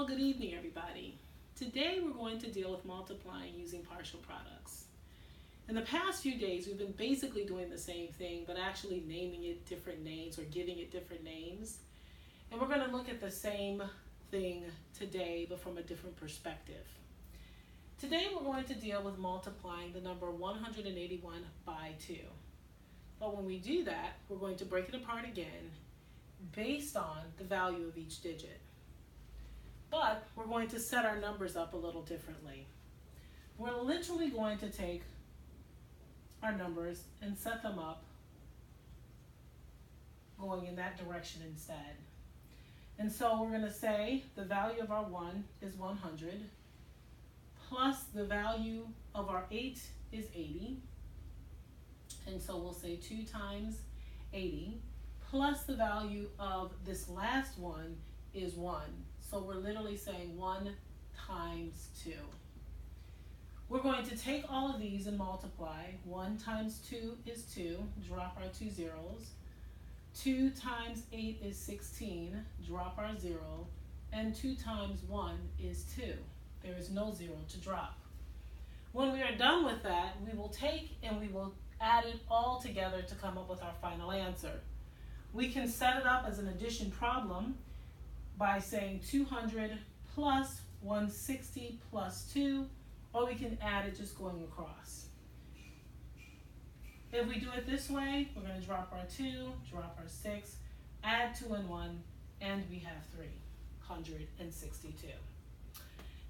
good evening everybody. Today we're going to deal with multiplying using partial products. In the past few days we've been basically doing the same thing but actually naming it different names or giving it different names. And we're going to look at the same thing today but from a different perspective. Today we're going to deal with multiplying the number 181 by 2. But when we do that, we're going to break it apart again based on the value of each digit. But we're going to set our numbers up a little differently. We're literally going to take our numbers and set them up going in that direction instead. And so we're going to say the value of our 1 is 100 plus the value of our 8 is 80. And so we'll say 2 times 80 plus the value of this last one is 1. So we're literally saying 1 times 2. We're going to take all of these and multiply. 1 times 2 is 2, drop our 2 zeros. 2 times 8 is 16, drop our 0. And 2 times 1 is 2. There is no 0 to drop. When we are done with that, we will take and we will add it all together to come up with our final answer. We can set it up as an addition problem by saying 200 plus 160 plus 2, or we can add it just going across. If we do it this way, we're going to drop our 2, drop our 6, add 2 and 1, and we have 362.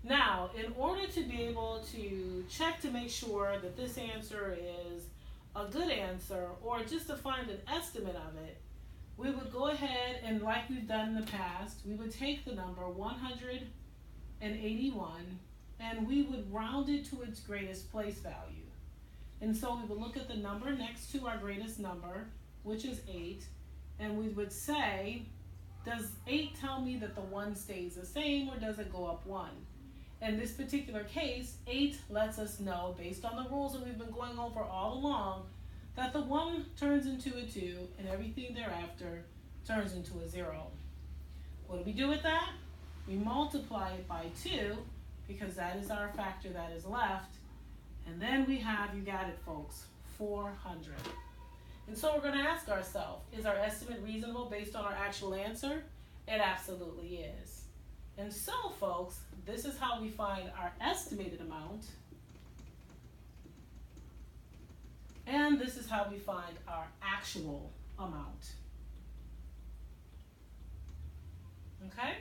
Now, in order to be able to check to make sure that this answer is a good answer, or just to find an estimate of it, we would go ahead and, like we've done in the past, we would take the number 181 and we would round it to its greatest place value. And so we would look at the number next to our greatest number, which is 8, and we would say, does 8 tell me that the 1 stays the same, or does it go up 1? In this particular case, 8 lets us know, based on the rules that we've been going over all along, that the 1 turns into a 2 and everything thereafter turns into a 0. What do we do with that? We multiply it by 2 because that is our factor that is left. And then we have, you got it folks, 400. And so we're going to ask ourselves, is our estimate reasonable based on our actual answer? It absolutely is. And so folks, this is how we find our estimated amount. And this is how we find our actual amount. Okay?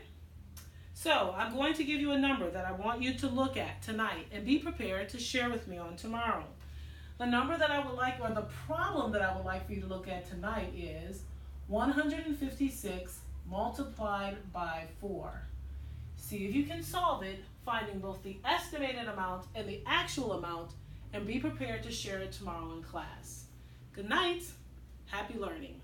So I'm going to give you a number that I want you to look at tonight and be prepared to share with me on tomorrow. The number that I would like, or the problem that I would like for you to look at tonight is 156 multiplied by 4. See if you can solve it, finding both the estimated amount and the actual amount, and be prepared to share it tomorrow in class. Good night. Happy learning.